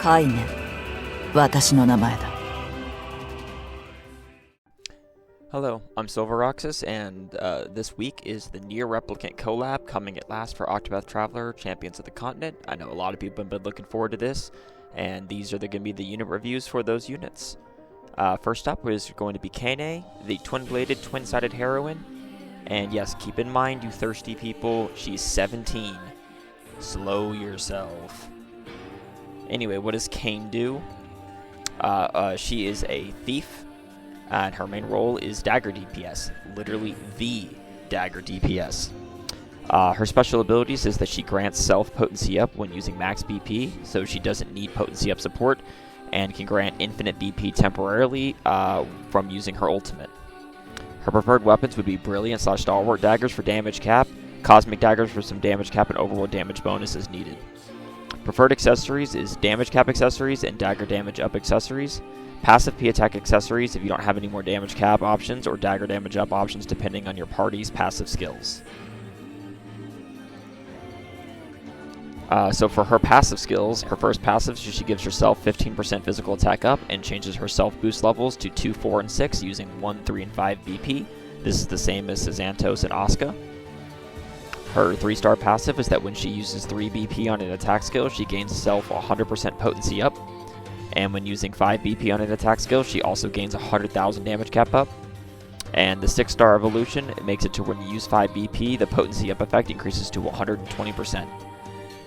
カイネ、私の名前だ。Hello, I'm Silveroxus, and this week is the Near Replicant collab coming at last for Octopath Traveler, Champions of the Continent. I know a lot of people have been looking forward to this, and these are going to be the unit reviews for those units. First up is going to be Kainé, the twin-bladed, twin-sided heroine. And yes, keep in mind, you thirsty people, she's 17. Slow yourself. Anyway, what does Kainé do? She is a thief. And her main role is dagger DPS, literally the dagger DPS. Her special abilities is that she grants self potency up when using max BP, so she doesn't need potency up support, and can grant infinite BP temporarily from using her ultimate. Her preferred weapons would be brilliant / stalwart daggers for damage cap, cosmic daggers for some damage cap and overworld damage bonus as needed. Preferred accessories is damage cap accessories and dagger damage up accessories. Passive P attack accessories if you don't have any more damage cap options, or dagger damage up options depending on your party's passive skills. So for her passive skills, her first passive, she gives herself 15% physical attack up and changes her self boost levels to 2, 4, and 6 using 1, 3, and 5 BP. This is the same as Xantos and Asuka. Her 3-star passive is that when she uses 3 BP on an attack skill, she gains self 100% potency up. And when using 5 BP on an attack skill, she also gains 100,000 damage cap up. And the 6-star evolution, it makes it to when you use 5 BP, the potency up effect increases to 120%.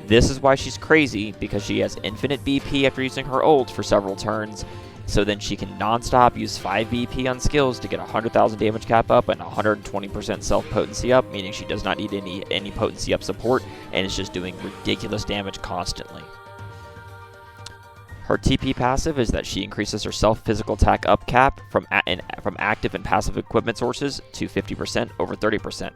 This is why she's crazy, because she has infinite BP after using her ult for several turns, so then she can non-stop use 5 BP on skills to get 100,000 damage cap up and 120% self potency up, meaning she does not need any potency up support, and it's just doing ridiculous damage constantly. Her TP passive is that she increases her self-physical attack up cap from active and passive equipment sources to 50% over 30%.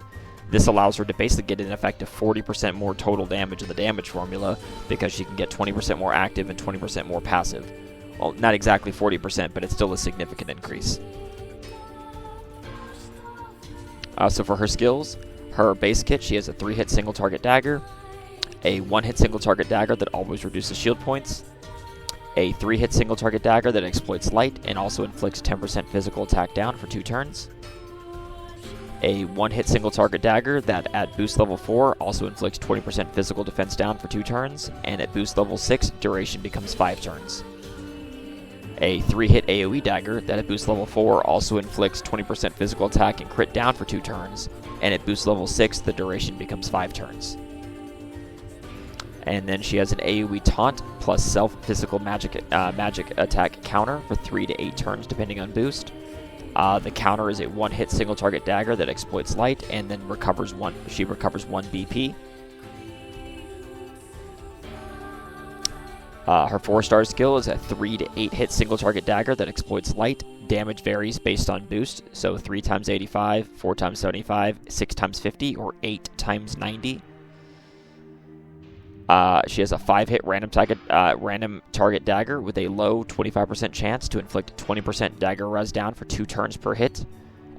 This allows her to basically get an effective 40% more total damage in the damage formula, because she can get 20% more active and 20% more passive. Well, not exactly 40%, but it's still a significant increase. So for her skills, her base kit, she has a 3-hit single target dagger, a 1-hit single target dagger that always reduces shield points, a 3-hit single target dagger that exploits light and also inflicts 10% physical attack down for 2 turns. A 1-hit single target dagger that at boost level 4 also inflicts 20% physical defense down for 2 turns, and at boost level 6 duration becomes 5 turns. A 3-hit AoE dagger that at boost level 4 also inflicts 20% physical attack and crit down for 2 turns, and at boost level 6 the duration becomes 5 turns. And then she has an AoE taunt plus self-physical magic attack counter for 3 to 8 turns depending on boost. The counter is a 1-hit single target dagger that exploits light and then recovers 1 BP. Her 4-star skill is a 3 to 8 hit single target dagger that exploits light. Damage varies based on boost, so 3 times 85, 4 times 75, 6 times 50, or 8 times 90. She has a 5-hit random target dagger with a low 25% chance to inflict 20% dagger res down for 2 turns per hit.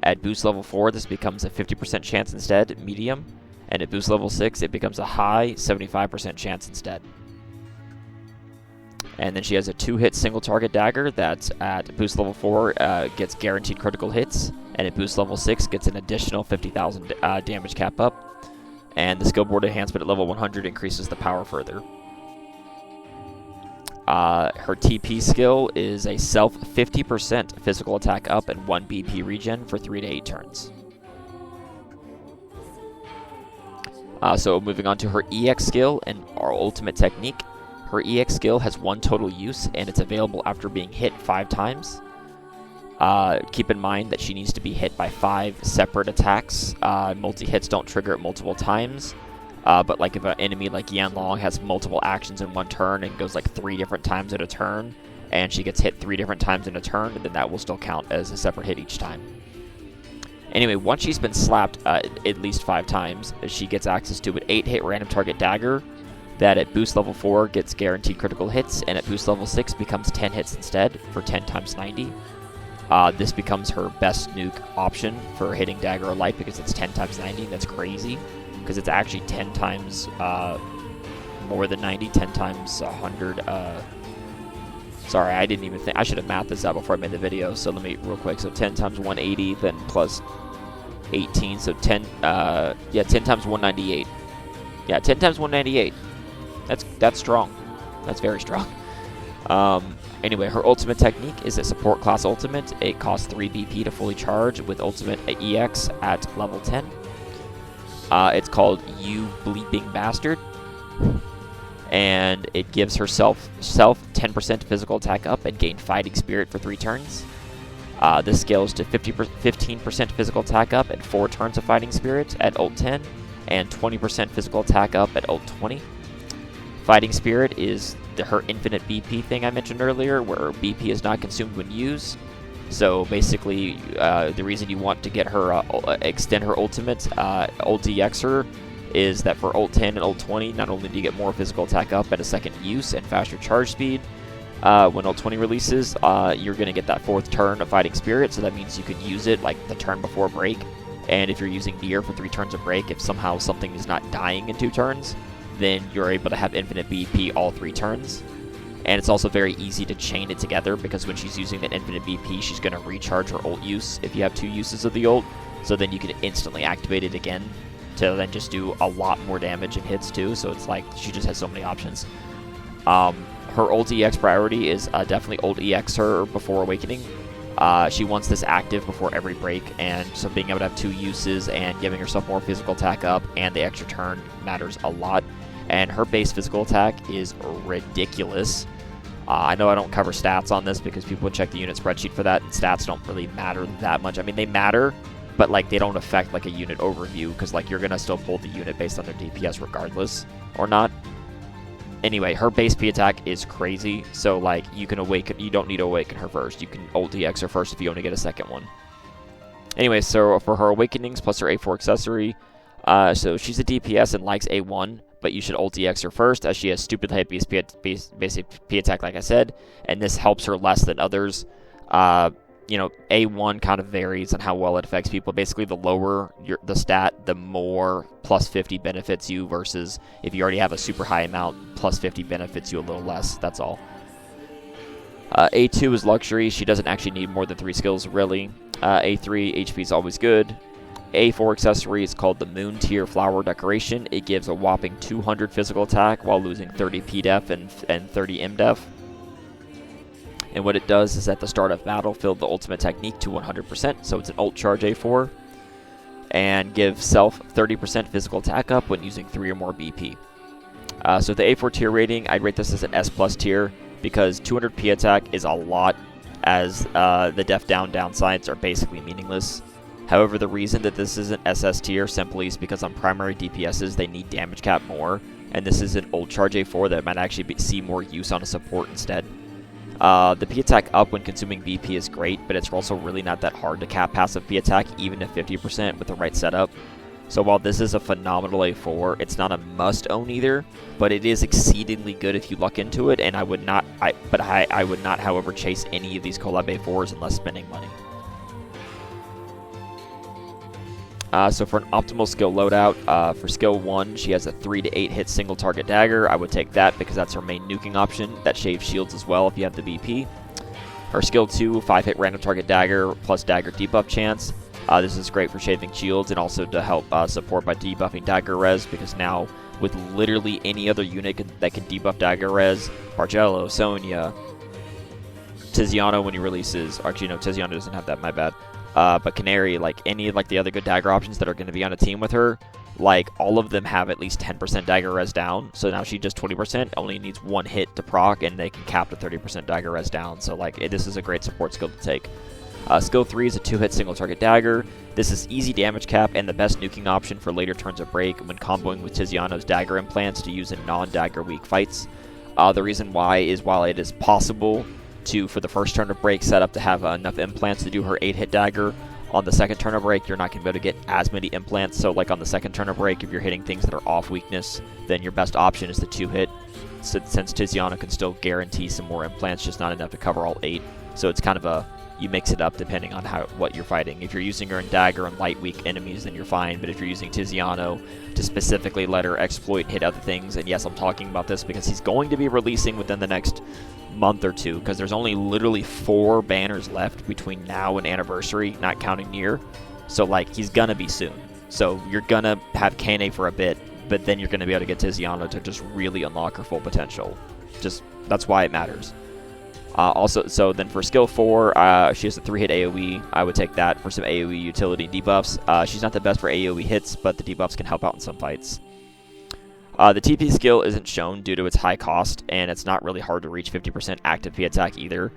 At boost level 4, this becomes a 50% chance instead, medium, and at boost level 6, it becomes a high 75% chance instead. And then she has a 2-hit single target dagger that's at boost level 4 gets guaranteed critical hits, and at boost level 6 gets an additional 50,000 damage cap up. And the skill board enhancement at level 100 increases the power further. Her TP skill is a self 50% physical attack up and 1 BP regen for 3 to 8 turns. So moving on to her EX skill and our ultimate technique. Her EX skill has 1 total use, and it's available after being hit 5 times. Keep in mind that she needs to be hit by 5 separate attacks. Multi-hits don't trigger it multiple times. But like if an enemy like Yanlong has multiple actions in 1 turn and goes like 3 different times in a turn, and she gets hit 3 different times in a turn, then that will still count as a separate hit each time. Anyway, once she's been slapped at least 5 times, she gets access to an 8-hit random target dagger that at boost level 4 gets guaranteed critical hits, and at boost level 6 becomes 10 hits instead for 10 times 90. This becomes her best nuke option for hitting dagger or light because it's 10 times 90. That's crazy, because it's actually 10 times more than 90, 10 times 100. Sorry, I didn't even think. I should have mathed this out before I made the video. So let me real quick. So 10 times 180, then plus 18. So 10 times 198. Yeah, 10 times 198. That's strong. That's very strong. Anyway, her ultimate technique is a support class ultimate. It costs 3 BP to fully charge with ultimate EX at level 10. It's called You Bleeping Bastard. And it gives herself 10% physical attack up and gain fighting spirit for 3 turns. This scales to 15% physical attack up and 4 turns of fighting spirit at ult 10, and 20% physical attack up at ult 20. Fighting spirit is her infinite BP thing I mentioned earlier, where BP is not consumed when used. So basically, the reason you want to get her extend her ultimate ult EX her is that for ult 10 and ult 20, not only do you get more physical attack up at a second use and faster charge speed, when ult 20 releases, you're going to get that 4th turn of fighting spirit, so that means you can use it like the turn before break. And if you're using Nier for 3 turns of break, if somehow something is not dying in 2 turns, then you're able to have infinite BP all 3 turns. And it's also very easy to chain it together, because when she's using that infinite BP, she's going to recharge her ult use if you have 2 uses of the ult, so then you can instantly activate it again to then just do a lot more damage and hits too. So it's like she just has so many options. Her ult EX priority is definitely ult EX her before awakening. She wants this active before every break, and so being able to have 2 uses and giving herself more physical attack up and the extra turn matters a lot. And her base physical attack is ridiculous. I know I don't cover stats on this because people would check the unit spreadsheet for that, and stats don't really matter that much. I mean, they matter, but like they don't affect like a unit overview, because like you're gonna still pull the unit based on their DPS regardless or not. Anyway, her base P attack is crazy, so like you can awaken. You don't need to awaken her first. You can ult EX her first if you only get a second one. Anyway, so for her awakenings plus her A4 accessory, so she's a DPS and likes A1, but you should ult EX her first, as she has stupid high basic P attack, like I said, and this helps her less than others. You know, A1 kind of varies on how well it affects people. Basically, the lower the stat, the more plus 50 benefits you, versus if you already have a super high amount, plus 50 benefits you a little less. That's all. A2 is luxury. She doesn't actually need more than 3 skills, really. A3, HP is always good. A4 accessory is called the Moon Tier Flower Decoration. It gives a whopping 200 physical attack while losing 30 PDef and 30 MDef. And what it does is at the start of battle, fill the ultimate technique to 100%, so it's an ult charge A4, and give self 30% physical attack up when using 3 or more BP. So the A4 tier rating, I'd rate this as an S+ tier, because 200 P attack is a lot, as the def downsides are basically meaningless. However, the reason that this is an SS tier simply is because on primary DPSs they need damage cap more, and this is an ult charge A4 that might actually see more use on a support instead. The P attack up when consuming BP is great, but it's also really not that hard to cap passive P attack even at 50% with the right setup. So while this is a phenomenal A4, it's not a must own either, but it is exceedingly good if you luck into it, and I would not, however, chase any of these collab A4s unless spending money. So for an optimal skill loadout, for skill 1, she has a 3 to 8 hit single target dagger. I would take that because that's her main nuking option. That shaves shields as well if you have the BP. Her skill 2, 5 hit random target dagger plus dagger debuff chance. This is great for shaving shields and also to help support by debuffing dagger res, because now with literally any other unit that can debuff dagger res, Bargello, Sonya, Tiziano when he releases, actually no, Tiziano doesn't have that, my bad. But Canary, like any like the other good dagger options that are going to be on a team with her, like all of them have at least 10% dagger res down. So now she just 20%, only needs 1 hit to proc, and they can cap to 30% dagger res down. So like this is a great support skill to take. Skill 3 is a 2-hit single target dagger. This is easy damage cap and the best nuking option for later turns of break when comboing with Tiziano's dagger implants to use in non-dagger weak fights. The reason why is while it is possible to, for the first turn of break, set up to have enough implants to do her 8-hit dagger, on the second turn of break, you're not going to be able to get as many implants. So like on the second turn of break, if you're hitting things that are off weakness, then your best option is the 2-hit. So, since Tiziano can still guarantee some more implants, just not enough to cover all 8. So it's kind of a you mix it up depending on what you're fighting. If you're using her in dagger and light weak enemies, then you're fine. But if you're using Tiziano to specifically let her exploit and hit other things, and yes, I'm talking about this because he's going to be releasing within the next month or two, because there's only literally 4 banners left between now and Anniversary, not counting Nier. So like, he's gonna be soon. So you're gonna have Kainé for a bit, but then you're gonna be able to get Tiziano to just really unlock her full potential. Just, that's why it matters. Also, so then for skill 4, she has a 3-hit AoE. I would take that for some AoE utility debuffs. She's not the best for AoE hits, but the debuffs can help out in some fights. The TP skill isn't shown due to its high cost, and it's not really hard to reach 50% active P attack either.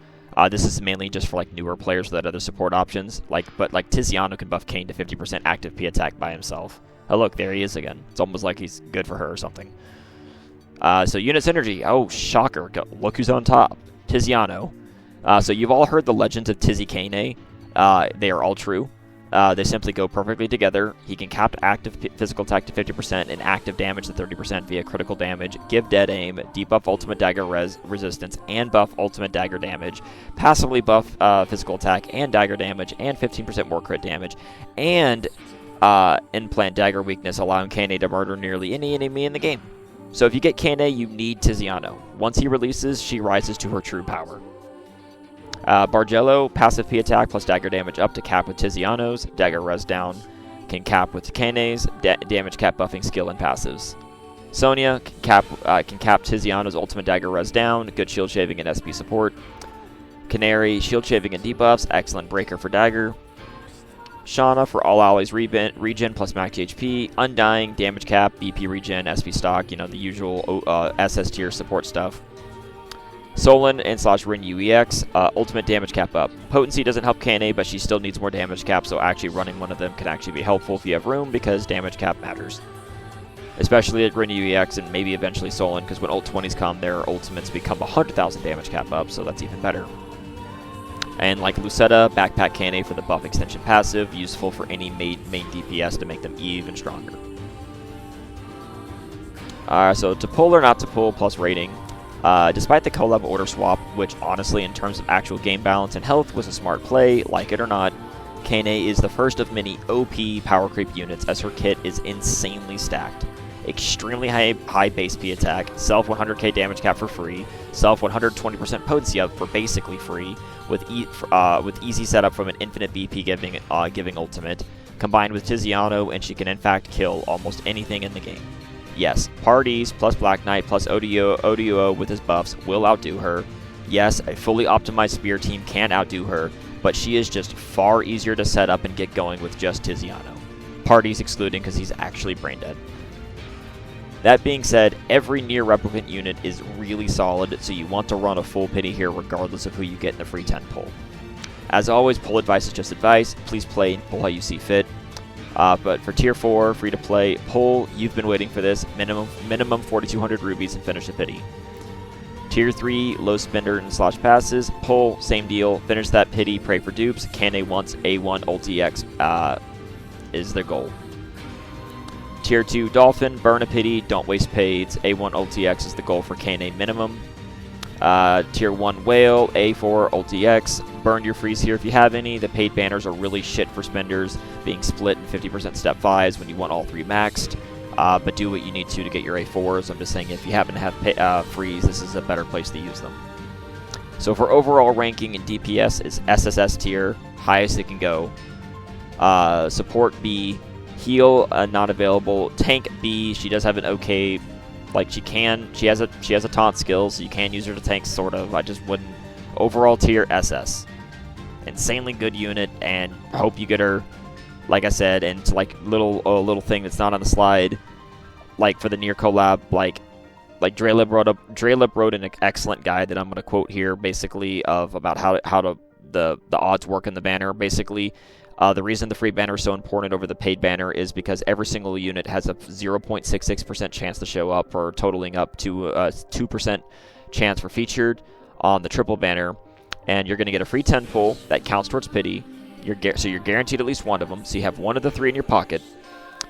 This is mainly just for like newer players without other support options. But Tiziano can buff Kane to 50% active P attack by himself. Oh look, there he is again. It's almost like he's good for her or something. So unit synergy. Oh, shocker! Look who's on top. Tiziano. So you've all heard the legends of Tizi Kainé. They are all true. They simply go perfectly together. He can cap active physical attack to 50% and active damage to 30% via critical damage, give dead aim, debuff ultimate dagger resistance, and buff ultimate dagger damage, passively buff physical attack and dagger damage, and 15% more crit damage, and implant dagger weakness, allowing Kainé to murder nearly any enemy in the game. So if you get Kainé, you need Tiziano. Once he releases, she rises to her true power. Bargello, passive P attack plus dagger damage up to cap with Tiziano's, dagger res down, can cap with Kainé's, damage cap buffing skill and passives. Sonya can cap Tiziano's ultimate dagger res down, good shield shaving and SP support. Canary, shield shaving and debuffs, excellent breaker for dagger. Shauna for all allies regen plus max HP, Undying, damage cap, BP regen, SP stock, you know, the usual SS tier support stuff. Solon and /Rin UEX, ultimate damage cap up. Potency doesn't help Kainé, but she still needs more damage cap, so actually running one of them can actually be helpful if you have room, because damage cap matters. Especially at Rin UEX and maybe eventually Solon, because when ult 20s come, their ultimates become 100,000 damage cap up, so that's even better. And like Lucetta, backpack Kainé for the buff extension passive, useful for any main DPS to make them even stronger. So to pull or not to pull plus rating. Despite the collab order swap, which honestly in terms of actual game balance and health was a smart play, like it or not, Kainé is the first of many OP power creep units as her kit is insanely stacked. Extremely high base P attack, self 100k damage cap for free, self 120% potency up for basically free, with easy setup from an infinite BP giving ultimate, combined with Tiziano, and she can in fact kill almost anything in the game. Yes, parties plus Black Knight plus ODO with his buffs will outdo her. Yes, a fully optimized spear team can outdo her, but she is just far easier to set up and get going with just Tiziano. Parties excluding because he's actually brain dead. That being said, every near replicant unit is really solid, so you want to run a full pity here regardless of who you get in the free 10 pull. As always, pull advice is just advice. Please play and pull how you see fit. But for tier 4, free to play, pull, you've been waiting for this, minimum 4,200 rubies and finish the pity. Tier 3, low spender and / passes, pull, same deal, finish that pity, pray for dupes, Kainé once A1 ulti X is the goal. Tier 2, Dolphin, burn a pity, don't waste paids, A1 ulti X is the goal for Kainé minimum. Tier 1 Whale, A4 ulti X, burn your freeze here if you have any. The paid banners are really shit for spenders, being split in 50% step 5s when you want all 3 maxed. But do what you need to get your A4s. I'm just saying if you happen to have freeze, this is a better place to use them. So for overall ranking in DPS is SSS tier, highest it can go. Support B, heal not available. Tank B, she does have an okay, like she has a taunt skill, so you can use her to tank sort of. I just wouldn't. Overall tier SS, insanely good unit, and hope you get her. Like I said, and to like little thing that's not on the slide, like for the Nier collab, like Draylib wrote an excellent guide that I'm going to quote here, basically of about how the odds work in the banner. Basically, the reason the free banner is so important over the paid banner is because every single unit has a 0.66% chance to show up, or totaling up to a 2% chance for featured on the triple banner, and you're going to get a free 10 pull that counts towards pity. So you're guaranteed at least one of them. So you have one of the 3 in your pocket,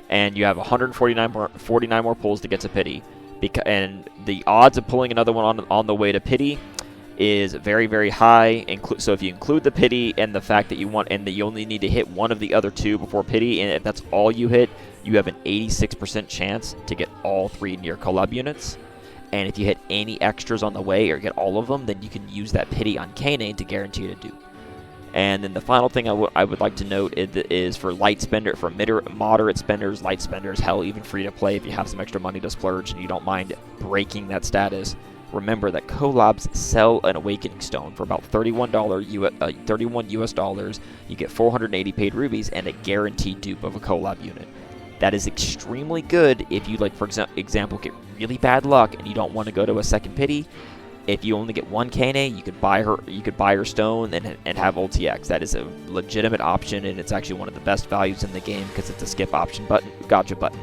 and you have 49 more pulls to get to pity. And the odds of pulling another one on the way to pity is very, very high. So if you include the pity and the fact that you only need to hit one of the other two before pity, and if that's all you hit, you have an 86% chance to get all 3 near collab units. And if you hit any extras on the way or get all of them, then you can use that pity on Kainé to guarantee to do. And then the final thing I would like to note is for moderate spenders, light spenders, hell, even free to play if you have some extra money to splurge and you don't mind breaking that status. Remember that collabs sell an Awakening Stone for about $31 US dollars. You get 480 paid rubies and a guaranteed dupe of a collab unit. That is extremely good if you, like, for example, get really bad luck and you don't want to go to a second pity. If you only get one Kainé, you could buy her stone and have ulti-X. That is a legitimate option, and it's actually one of the best values in the game because it's a skip option gotcha button.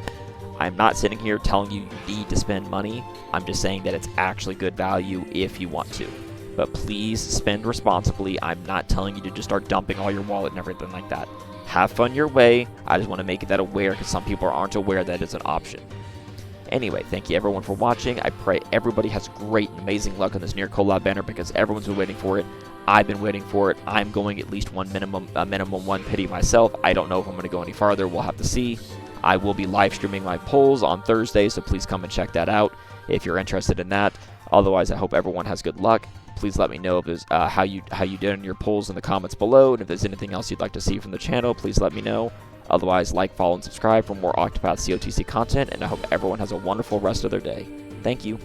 I'm not sitting here telling you need to spend money. I'm just saying that it's actually good value if you want to. But please spend responsibly. I'm not telling you to just start dumping all your wallet and everything like that. Have fun your way. I just want to make that aware because some people aren't aware that it's an option. Anyway, thank you everyone for watching. I pray everybody has great and amazing luck on this near collab banner because everyone's been waiting for it. I've been waiting for it. I'm going at least minimum one pity myself. I don't know if I'm going to go any farther. We'll have to see. I will be live streaming my polls on Thursday, so please come and check that out if you're interested in that. Otherwise, I hope everyone has good luck. Please let me know if there's, how you did in your polls in the comments below, and if there's anything else you'd like to see from the channel, please let me know. Otherwise, like, follow, and subscribe for more Octopath COTC content, and I hope everyone has a wonderful rest of their day. Thank you.